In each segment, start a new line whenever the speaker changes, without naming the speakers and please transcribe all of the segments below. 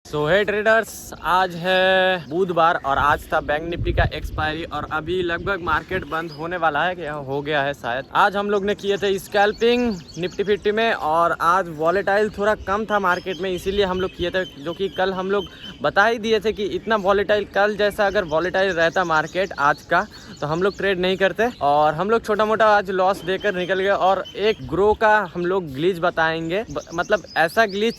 सो हे traders, आज है बुधवार और आज था बैंक निफ्टी का एक्सपायरी और अभी लगभग मार्केट बंद होने वाला है कि हो गया है शायद। आज हम लोग ने किए थे स्कैल्पिंग निफ्टी फिफ्टी में और आज वॉलेटाइल थोड़ा कम था मार्केट में, इसीलिए हम लोग किए थे। जो कि कल हम लोग बता ही दिए थे कि इतना वॉलेटाइल, कल जैसा अगर वॉलेटाइल रहता मार्केट आज का तो हम लोग ट्रेड नहीं करते और हम लोग छोटा मोटा आज लॉस देकर निकल गए। और एक ग्रो का हम लोग ग्लिच बताएंगे, मतलब ऐसा ग्लिच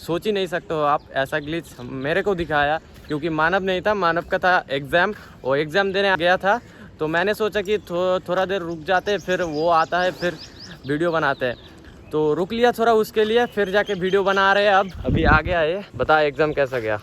सोच ही नहीं सकते हो आप। ऐसा ग्लिच मेरे को दिखाया क्योंकि मानव नहीं था, मानव का था एग्ज़ाम, वो एग्ज़ाम देने गया था। तो मैंने सोचा कि थोड़ा देर रुक जाते, फिर वो आता है फिर वीडियो बनाते हैं। तो रुक लिया थोड़ा उसके लिए, फिर जाके वीडियो बना रहे हैं। अभी आ गया ये। बता एग्ज़ाम कैसा गया?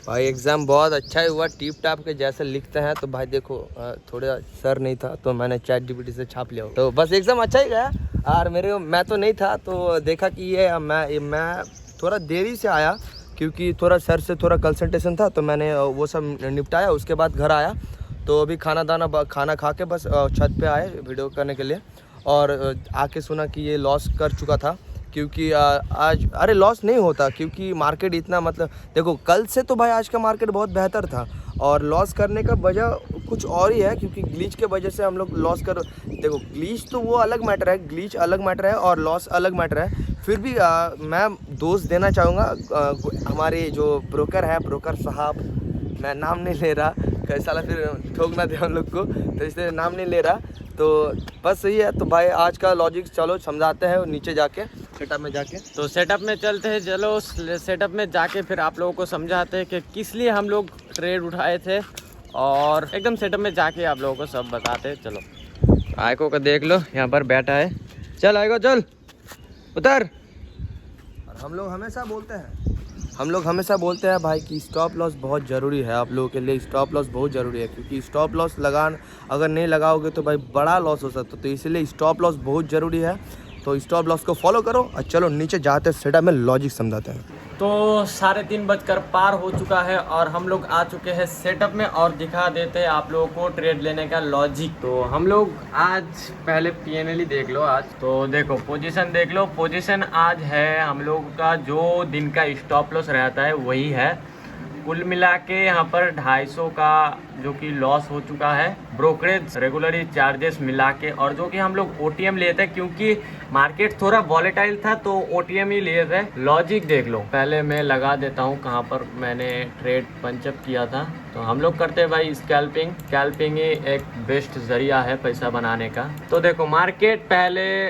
भाई एग्ज़ाम बहुत अच्छा ही हुआ, टिप टाप के जैसे लिखते हैं। तो भाई देखो थोड़ा सर नहीं था तो मैंने चैट जीपीटी से छाप लिया, तो बस एग्ज़ाम अच्छा ही गया। और मैं तो नहीं था तो देखा कि ये मैं थोड़ा देरी से आया क्योंकि थोड़ा सर से थोड़ा कंसल्टेशन था, तो मैंने वो सब निपटाया। उसके बाद घर आया तो अभी खाना खा के बस छत पे आए वीडियो करने के लिए। और आके सुना कि ये लॉस कर चुका था क्योंकि आज अरे लॉस नहीं होता क्योंकि मार्केट इतना, मतलब देखो कल से तो भाई आज का मार्केट बहुत बेहतर था। और लॉस करने का वजह कुछ और ही है क्योंकि ग्लिच के वजह से हम लोग लॉस कर। देखो ग्लिच तो वो अलग मैटर है, ग्लिच अलग मैटर है और लॉस अलग मैटर है। फिर भी मैं दोस्त देना चाहूँगा हमारे जो ब्रोकर है, ब्रोकर साहब, मैं नाम नहीं ले रहा कैसा फिर ठोक ना दे हम लोग को, तो इसलिए नाम नहीं ले रहा। तो बस सही है। तो भाई आज का लॉजिक चलो समझाते हैं नीचे जाके सेटअप में जाके।
तो सेटअप में चलते हैं, चलो सेटअप में जाके फिर आप लोगों को समझाते हैं कि किस लिए हम लोग ट्रेड उठाए थे और एकदम सेटअप में जाके आप लोगों को सब बताते हैं। चलो आयको का देख लो, यहाँ पर बैठा है। चल आयको चल उतर।
और हम लोग हमेशा बोलते हैं भाई कि स्टॉप लॉस बहुत ज़रूरी है। आप लोगों के लिए स्टॉप लॉस बहुत ज़रूरी है क्योंकि स्टॉप लॉस अगर नहीं लगाओगे तो भाई बड़ा लॉस हो सकता है। तो इसलिए स्टॉप लॉस बहुत ज़रूरी है। तो स्टॉप लॉस को फॉलो करो और चलो नीचे जाते सेटअप में लॉजिक समझाते हैं।
तो 3:30 पार हो चुका है और हम लोग आ चुके हैं सेटअप में और दिखा देते हैं आप लोगों को ट्रेड लेने का लॉजिक। तो हम लोग आज पहले पीएनएल ढेक लो आज। तो देखो पोजीशन देख लो, पोजीशन आज है हम लोग का जो दिन का स्टॉप लॉस रहता है वही है। कुल मिला के यहाँ पर 250 का जो कि लॉस हो चुका है, ब्रोकरेज रेगुलरी चार्जेस मिला के। और जो कि हम लोग ओटीएम लिए थे क्योंकि मार्केट थोड़ा वॉलेटाइल था तो ओटीएम ही लिए थे। लॉजिक देख लो, पहले मैं लगा देता हूँ कहाँ पर मैंने ट्रेड पंचअप किया था। तो हम लोग करते हैं भाई स्कैल्पिंग ही एक बेस्ट जरिया है पैसा बनाने का। तो देखो मार्केट पहले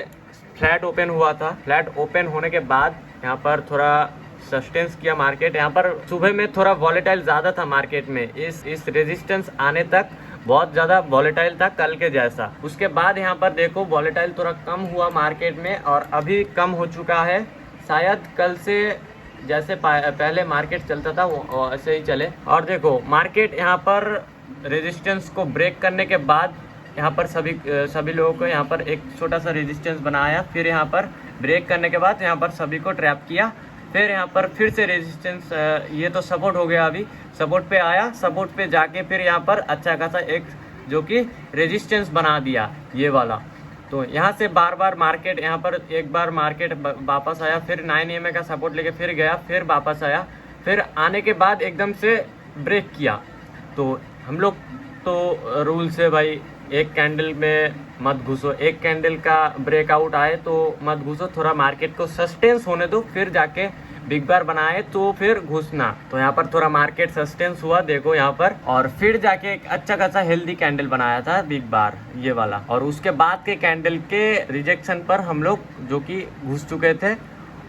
फ्लैट ओपन हुआ था, फ्लैट ओपन होने के बाद यहाँ पर थोड़ा सस्टेंस किया मार्केट। यहाँ पर सुबह में थोड़ा वॉलेटाइल ज़्यादा था मार्केट में, इस रेजिस्टेंस आने तक बहुत ज़्यादा वॉलेटाइल था कल के जैसा। उसके बाद यहाँ पर देखो वॉलेटाइल थोड़ा कम हुआ मार्केट में और अभी कम हो चुका है। शायद कल से जैसे पहले मार्केट चलता था वो ऐसे ही चले। और देखो मार्केट यहाँ पर रेजिस्टेंस को ब्रेक करने के बाद यहाँ पर सभी लोगों को यहाँ पर एक छोटा सा रेजिस्टेंस बनाया, फिर यहाँ पर ब्रेक करने के बाद यहाँ पर सभी को ट्रैप किया, फिर यहाँ पर फिर से रेजिस्टेंस, ये तो सपोर्ट हो गया। अभी सपोर्ट पे आया, सपोर्ट पे जाके फिर यहाँ पर अच्छा खासा एक जो कि रेजिस्टेंस बना दिया ये वाला। तो यहाँ से बार बार मार्केट यहाँ पर एक बार मार्केट वापस आया, फिर 9 EMA का सपोर्ट लेके फिर गया, फिर वापस आया, फिर आने के बाद एकदम से ब्रेक किया। तो हम लोग तो रूल से भाई एक कैंडल में मत घुसो, एक कैंडल का ब्रेकआउट आए तो मत घुसो, थोड़ा मार्केट को सस्टेंस होने दो, फिर जाके बिग बार बनाए तो फिर घुसना। तो यहाँ पर थोड़ा मार्केट सस्टेंस हुआ देखो यहाँ पर, और फिर जाके एक अच्छा खासा हेल्दी कैंडल बनाया था बिग बार ये वाला। और उसके बाद के कैंडल के रिजेक्शन पर हम लोग जो कि घुस चुके थे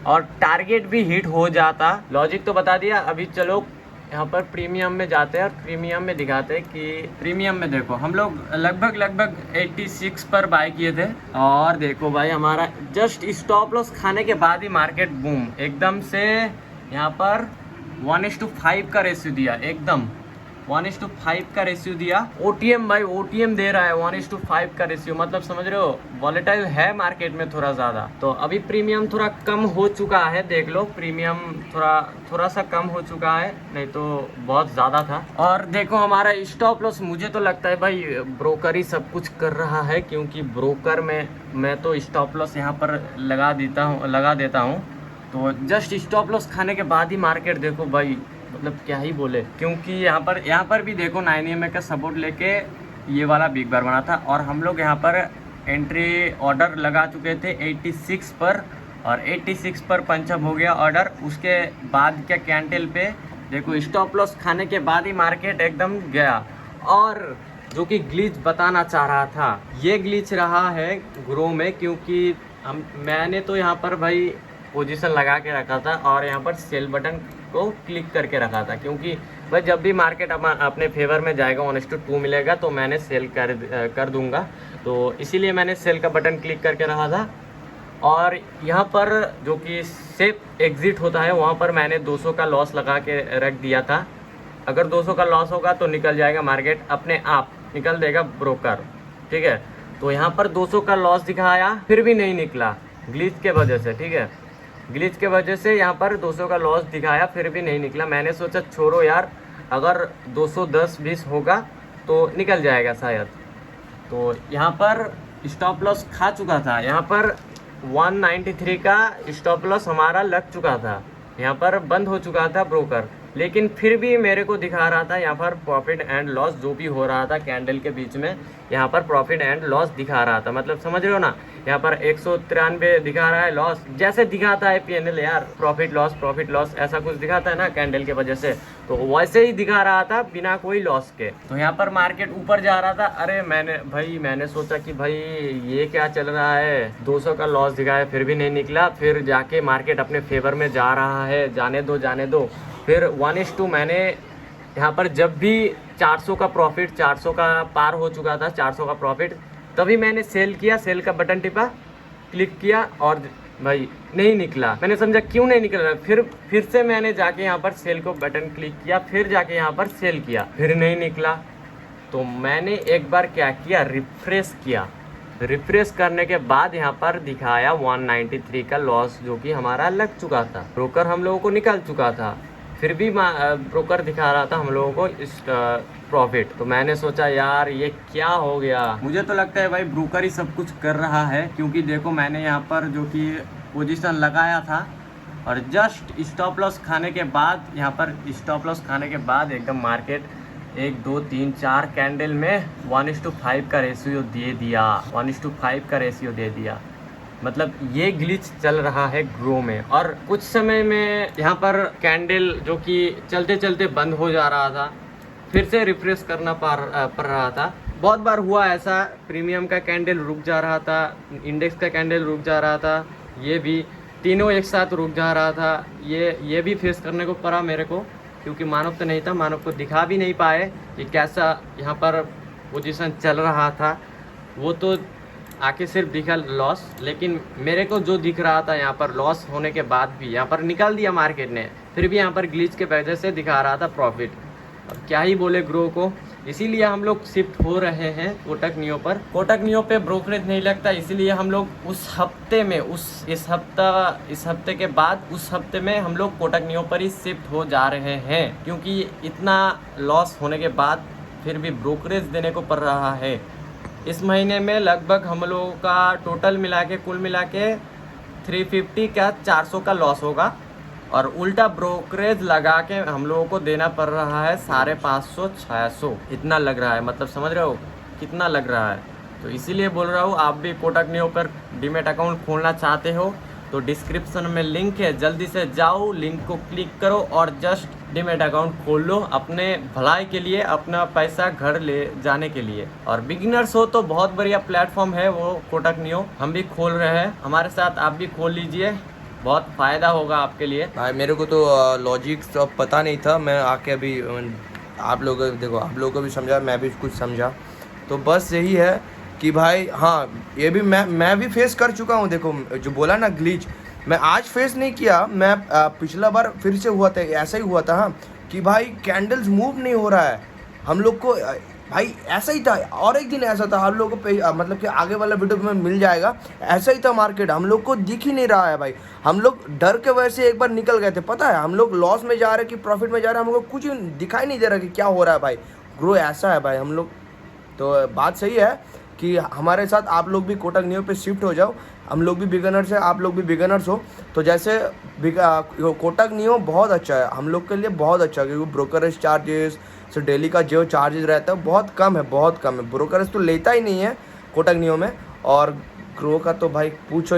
और टारगेट भी हिट हो जाता। लॉजिक तो बता दिया। अभी चलो यहाँ पर प्रीमियम में जाते हैं और प्रीमियम में दिखाते हैं कि प्रीमियम में देखो हम लोग लगभग 86 पर बाय किए थे। और देखो भाई हमारा जस्ट स्टॉप लॉस खाने के बाद ही मार्केट बूम एकदम से यहाँ पर 1:5 का रेशियो दिया, एकदम 1:5 का रेशियो दिया। ओटीएम भाई ओटीएम दे रहा है 1:5 का रेशियो, मतलब समझ रहे हो वॉलेटाइल है मार्केट में थोड़ा ज़्यादा। तो अभी प्रीमियम थोड़ा कम हो चुका है, देख लो प्रीमियम थोड़ा सा कम हो चुका है, नहीं तो बहुत ज़्यादा था। और देखो हमारा स्टॉप लॉस, मुझे तो लगता है भाई ब्रोकर ही सब कुछ कर रहा है क्योंकि ब्रोकर में मैं तो स्टॉप लॉस यहाँ पर लगा देता हूँ। तो जस्ट स्टॉप लॉस खाने के बाद ही मार्केट देखो भाई मतलब क्या ही बोले, क्योंकि यहाँ पर भी देखो 9EMA का सपोर्ट लेके ये वाला बिग बार बना था और हम लोग यहाँ पर एंट्री ऑर्डर लगा चुके थे 86 पर और 86 पर पंचअप हो गया ऑर्डर। उसके बाद क्या कैंडल पे देखो स्टॉप लॉस खाने के बाद ही मार्केट एकदम गया। और जो कि ग्लिच बताना चाह रहा था, ये ग्लिच रहा है ग्रो में, क्योंकि मैंने तो यहाँ पर भाई पोजीशन लगा के रखा था और यहाँ पर सेल बटन को क्लिक करके रखा था, क्योंकि भाई जब भी मार्केट अपने फेवर में जाएगा 1:2 मिलेगा तो मैंने सेल कर दूंगा, तो इसीलिए मैंने सेल का बटन क्लिक करके रखा था। और यहाँ पर जो कि सेफ एग्ज़िट होता है वहाँ पर मैंने 200 का लॉस लगा के रख दिया था। अगर 200 का लॉस होगा तो निकल जाएगा मार्केट, अपने आप निकल देगा ब्रोकर, ठीक है। तो यहाँ पर 200 का लॉस दिखाया फिर भी नहीं निकला ग्लिच के वजह से, ठीक है। ग्लिच के वजह से यहाँ पर 200 का लॉस दिखाया फिर भी नहीं निकला। मैंने सोचा छोड़ो यार, अगर 210-20 होगा तो निकल जाएगा शायद। तो यहाँ पर स्टॉप लॉस खा चुका था, यहाँ पर 193 का स्टॉप लॉस हमारा लग चुका था, यहाँ पर बंद हो चुका था ब्रोकर, लेकिन फिर भी मेरे को दिखा रहा था यहाँ पर प्रॉफिट एंड लॉस। जो भी हो रहा था कैंडल के बीच में यहाँ पर प्रॉफिट एंड लॉस दिखा रहा था, मतलब समझ रहे हो ना। यहाँ पर 193 दिखा रहा है लॉस, जैसे दिखाता है पीएनएल यार, प्रॉफिट लॉस ऐसा कुछ दिखाता है ना कैंडल के वजह से, तो वैसे ही दिखा रहा था बिना कोई लॉस के। तो यहाँ पर मार्केट ऊपर जा रहा था। अरे मैंने सोचा कि भाई ये क्या चल रहा है, 200 का लॉस दिखाया फिर भी नहीं निकला, फिर जाके मार्केट अपने फेवर में जा रहा है, जाने दो। फिर 1:2 मैंने यहाँ पर जब भी 400 का प्रॉफिट, 400 का पार हो चुका था, 400 का प्रॉफिट, तभी मैंने सेल किया, सेल का बटन टिपा, क्लिक किया और भाई नहीं निकला। मैंने समझा क्यों नहीं निकल रहा, फिर से मैंने जाके यहाँ पर सेल को बटन क्लिक किया, फिर जाके यहाँ पर सेल किया, फिर नहीं निकला। तो मैंने एक बार क्या किया, रिफ्रेश किया। रिफ्रेश करने के बाद यहाँ पर दिखाया 193 का लॉस, जो कि हमारा लग चुका था, ब्रोकर हम लोगों को निकल चुका था, फिर भी ब्रोकर दिखा रहा था हम लोगों को इस प्रॉफिट। तो मैंने सोचा यार ये क्या हो गया। मुझे तो लगता है भाई ब्रोकर ही सब कुछ कर रहा है, क्योंकि देखो मैंने यहाँ पर जो कि पोजीशन लगाया था और जस्ट स्टॉप लॉस खाने के बाद, यहाँ पर स्टॉप लॉस खाने के बाद एकदम मार्केट 1 2 3 4 कैंडल में 1:5 का रेशियो दे दिया, 1:5 का रेशियो दे दिया। मतलब ये ग्लिच चल रहा है ग्रो में। और कुछ समय में यहाँ पर कैंडल जो कि चलते चलते बंद हो जा रहा था, फिर से रिफ्रेश करना पड़ रहा था। बहुत बार हुआ ऐसा, प्रीमियम का कैंडल रुक जा रहा था, इंडेक्स का कैंडल रुक जा रहा था, ये भी तीनों एक साथ रुक जा रहा था। ये भी फेस करने को पड़ा मेरे को, क्योंकि मानव तो नहीं था, मानव को दिखा भी नहीं पाए कि कैसा यहाँ पर पोजीशन चल रहा था। वो तो आके सिर्फ दिखा लॉस, लेकिन मेरे को जो दिख रहा था यहाँ पर लॉस होने के बाद भी यहाँ पर निकाल दिया मार्केट ने, फिर भी यहाँ पर ग्लिच के वजह से दिखा रहा था प्रॉफिट। अब क्या ही बोले ग्रो को, इसीलिए हम लोग शिफ्ट हो रहे हैं कोटक नियो पर। कोटक नियो पे ब्रोकरेज नहीं लगता, इसीलिए हम लोग उस हफ्ते में इस हफ्ते के बाद उस हफ्ते में हम लोग कोटक नियो पर ही शिफ्ट हो जा रहे हैं, क्योंकि इतना लॉस होने के बाद फिर भी ब्रोकरेज देने को पड़ रहा है। इस महीने में लगभग हम लोगों का टोटल कुल मिला के 350 का 400 का लॉस होगा, और उल्टा ब्रोकरेज लगा के हम लोगों को देना पड़ रहा है 550-600, इतना लग रहा है। मतलब समझ रहे हो कितना लग रहा है। तो इसीलिए बोल रहा हूँ, आप भी कोटक नियो पर डीमैट अकाउंट खोलना चाहते हो तो डिस्क्रिप्शन में लिंक है, जल्दी से जाओ, लिंक को क्लिक करो और जस्ट डीमैट अकाउंट खोल लो, अपने भलाई के लिए, अपना पैसा घर ले जाने के लिए। और बिगिनर्स हो तो बहुत बढ़िया प्लेटफॉर्म है वो कोटक नियो, हम भी खोल रहे हैं, हमारे साथ आप भी खोल लीजिए, बहुत फ़ायदा होगा आपके लिए।
भाई मेरे को तो लॉजिक तो पता नहीं था, मैं आके अभी आप लोगों को भी समझा, मैं भी कुछ समझा। तो बस यही है कि भाई हाँ, ये भी मैं भी फेस कर चुका हूँ। देखो जो बोला ना ग्लिच, मैं आज फेस नहीं किया, मैं पिछला बार फिर से हुआ था, ऐसा ही हुआ था हाँ, कि भाई कैंडल्स मूव नहीं हो रहा है हम लोग को, भाई ऐसा ही था। और एक दिन ऐसा था, हम लोग को मतलब कि आगे वाला वीडियो में मिल जाएगा, ऐसा ही था मार्केट, हम लोग को दिख ही नहीं रहा है भाई। हम लोग डर के वजह से एक बार निकल गए थे, पता है, हम लोग लॉस में जा रहे कि प्रॉफिट में जा रहे हैं, हमको कुछ दिखाई नहीं दे रहा कि क्या हो रहा है भाई। ग्रो ऐसा है भाई हम लोग। तो बात सही है कि हमारे साथ आप लोग भी कोटक नियो पे शिफ्ट हो जाओ। हम लोग भी बिगनर्स हैं, आप लोग भी बिगनर्स हो। तो जैसे कोटक नियो बहुत अच्छा है, हम लोग के लिए बहुत अच्छा है, क्योंकि ब्रोकरेज चार्जेस से डेली का जो चार्जेस रहता है बहुत कम है, बहुत कम है। ब्रोकरेज तो लेता ही नहीं है कोटक नियो में। और ग्रो का तो भाई पूछो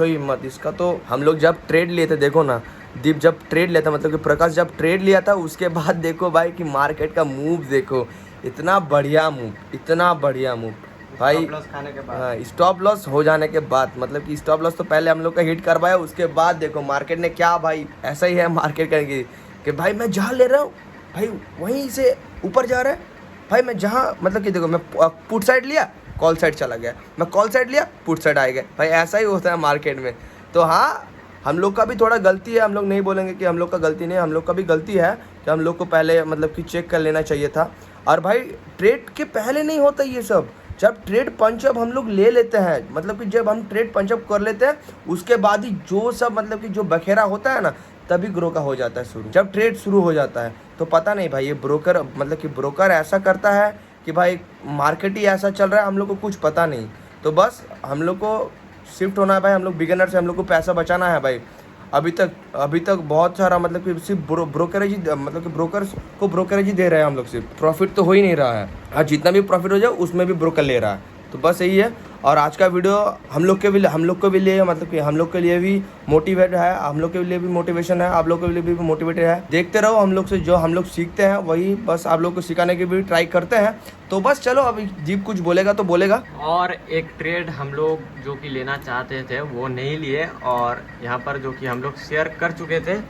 ही मत। इसका तो हम लोग जब ट्रेड लिए थे, देखो ना दीप जब ट्रेड लिया था, मतलब कि प्रकाश जब ट्रेड लिया था, उसके बाद देखो भाई कि मार्केट का मूव देखो, इतना बढ़िया मूव भाई।
खाने के बाद,
हाँ, स्टॉप लॉस हो जाने के बाद, मतलब कि स्टॉप लॉस तो पहले हम लोग का हिट करवाया, उसके बाद देखो मार्केट ने क्या, भाई ऐसा ही है मार्केट का कि भाई मैं जहाँ ले रहा हूँ भाई वहीं से ऊपर जा रहा है भाई। मैं जहाँ, मतलब कि देखो मैं पुट साइड लिया, कॉल साइड चला गया, मैं कॉल साइड लिया, पुट साइड आ गया भाई। ऐसा ही होता है मार्केट में। तो हाँ, हम लोग का भी थोड़ा गलती है, हम लोग नहीं बोलेंगे कि हम लोग का गलती नहीं है, हम लोग का भी गलती है कि हम लोग को पहले मतलब कि चेक कर लेना चाहिए था। और भाई ट्रेड के पहले नहीं होता ये सब, जब ट्रेड पंचअप हम लोग ले लेते हैं, मतलब कि जब हम ट्रेड पंचअप कर लेते हैं, उसके बाद ही जो सब मतलब कि जो बखेरा होता है ना, तभी ग्रो का हो जाता है शुरू। जब ट्रेड शुरू हो जाता है तो पता नहीं भाई, ये ब्रोकर मतलब कि ब्रोकर ऐसा करता है कि भाई मार्केट ही ऐसा चल रहा है, हम लोग को कुछ पता नहीं। तो बस हम लोग को शिफ्ट होना है भाई, हम लोग बिगिनर से, हम लोग को पैसा बचाना है भाई। अभी तक बहुत सारा मतलब कि सिर्फ ब्रोकरेज ही, मतलब कि ब्रोकर्स को ब्रोकरेज ही दे रहे हैं हम लोग, सिर्फ प्रॉफिट तो हो ही नहीं रहा है। आज जितना भी प्रॉफिट हो जाए उसमें भी ब्रोकर ले रहा है। तो बस यही है। और आज का वीडियो हम लोग के लिए मतलब कि हम लोग के लिए भी मोटिवेट है, हम लोग के लिए भी मोटिवेशन है, आप लोग के लिए भी मोटिवेटेड है। देखते रहो हम लोग से, जो हम लोग सीखते हैं वही बस आप लोग को सिखाने की भी ट्राई करते हैं। तो बस चलो, अभी दीप कुछ बोलेगा तो बोलेगा।
और एक ट्रेड हम लोग जो कि लेना चाहते थे वो नहीं लिए, और यहाँ पर जो कि हम लोग शेयर कर चुके थे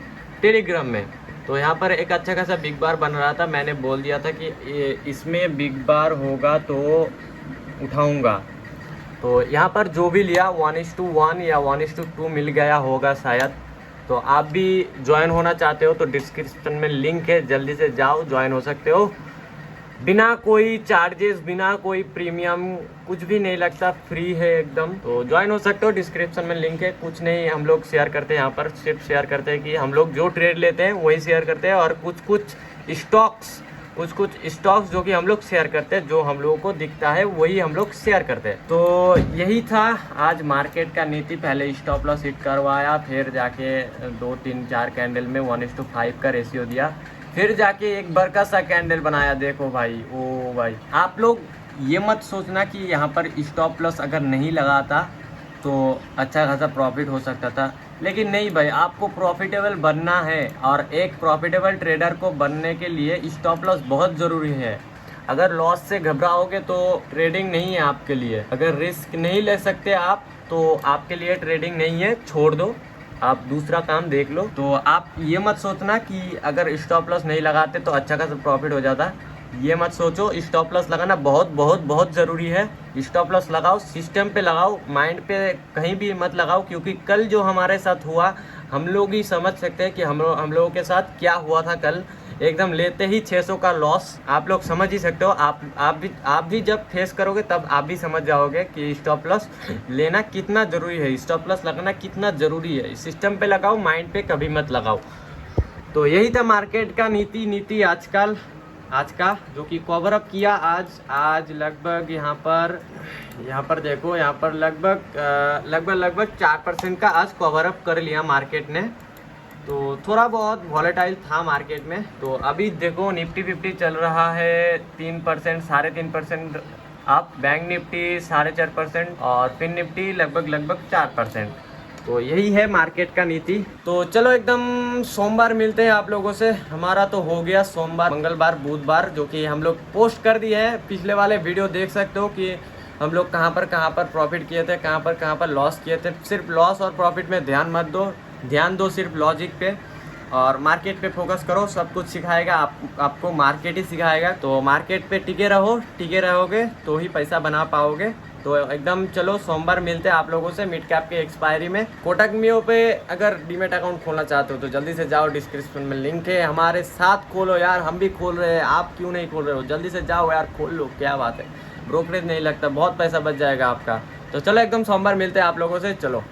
टेलीग्राम में। तो यहाँ पर एक अच्छा खासा बिग बार बन रहा था, मैंने बोल दिया था कि इसमें बिग बार होगा तो उठाऊंगा। तो यहाँ पर जो भी लिया 1:1 या 1:2 मिल गया होगा शायद। तो आप भी ज्वाइन होना चाहते हो तो डिस्क्रिप्शन में लिंक है, जल्दी से जाओ, ज्वाइन हो सकते हो। बिना कोई चार्जेस, बिना कोई प्रीमियम, कुछ भी नहीं लगता, फ्री है एकदम। तो ज्वाइन हो सकते हो, डिस्क्रिप्शन में लिंक है। कुछ नहीं, हम लोग शेयर करते हैं यहाँ पर, सिर्फ शेयर करते हैं कि हम लोग जो ट्रेड लेते हैं वही शेयर करते हैं, और कुछ स्टॉक्स जो कि हम लोग शेयर करते हैं, जो हम लोगों को दिखता है वही हम लोग शेयर करते हैं। तो यही था आज मार्केट का नीति। पहले स्टॉप लॉस हिट करवाया, फिर जाके 2, 3, 4 कैंडल में 1:5 का रेशियो दिया, फिर जाके एक बड़का सा कैंडल बनाया। देखो भाई, ओ भाई, आप लोग ये मत सोचना कि यहाँ पर स्टॉप लॉस अगर नहीं लगाता तो अच्छा खासा प्रॉफिट हो सकता था, लेकिन नहीं भाई, आपको प्रॉफिटेबल बनना है। और एक प्रॉफिटेबल ट्रेडर को बनने के लिए स्टॉप लॉस बहुत ज़रूरी है। अगर लॉस से घबराओगे तो ट्रेडिंग नहीं है आपके लिए। अगर रिस्क नहीं ले सकते आप तो आपके लिए ट्रेडिंग नहीं है, छोड़ दो, आप दूसरा काम देख लो। तो आप ये मत सोचना कि अगर स्टॉप लॉस नहीं लगाते तो अच्छा खासा प्रॉफिट हो जाता, ये मत सोचो। स्टॉप लॉस लगाना बहुत बहुत बहुत ज़रूरी है। स्टॉप लॉस लगाओ, सिस्टम पे लगाओ, माइंड पे कहीं भी मत लगाओ, क्योंकि कल जो हमारे साथ हुआ हम लोग ही समझ सकते हैं कि हम लोगों के साथ क्या हुआ था कल। एकदम लेते ही 600 का लॉस, आप लोग समझ ही सकते हो। आप भी जब फेस करोगे तब आप भी समझ जाओगे कि स्टॉप लॉस लेना कितना ज़रूरी है, स्टॉप लॉस लगाना कितना ज़रूरी है। सिस्टम पे लगाओ, माइंड पे कभी मत लगाओ। तो यही था मार्केट का नीति आज का जो कि कवर अप किया। आज लगभग यहाँ पर देखो, यहाँ पर लगभग 4% का आज कवर अप कर लिया मार्केट ने। तो थोड़ा बहुत वॉलेटाइल था मार्केट में। तो अभी देखो निफ्टी 50 चल रहा है 3%, 3.5% अप, बैंक निफ्टी 4.5% और फिन निफ्टी लगभग 4%। तो यही है मार्केट का नीति। तो चलो एकदम सोमवार मिलते हैं आप लोगों से। हमारा तो हो गया सोमवार, मंगलवार, बुधवार, जो कि हम लोग पोस्ट कर दिए हैं। पिछले वाले वीडियो देख सकते हो कि हम लोग कहाँ पर प्रॉफिट किए थे, कहाँ पर लॉस किए थे। सिर्फ लॉस और प्रॉफिट में ध्यान दो सिर्फ लॉजिक पे, और मार्केट पे फोकस करो। सब कुछ सिखाएगा आपको, मार्केट ही सिखाएगा। तो मार्केट पे टिके रहोगे तो ही पैसा बना पाओगे। तो एकदम चलो सोमवार मिलते हैं आप लोगों से मिड कैप के एक्सपायरी में। कोटक मियो पे अगर डीमेट अकाउंट खोलना चाहते हो तो जल्दी से जाओ, डिस्क्रिप्शन में लिंक है। हमारे साथ खोलो यार, हम भी खोल रहे हैं, आप क्यों नहीं खोल रहे हो? जल्दी से जाओ यार, खोल लो, क्या बात है। ब्रोकरेज नहीं लगता, बहुत पैसा बच जाएगा आपका। तो चलो एकदम सोमवार मिलते हैं आप लोगों से, चलो।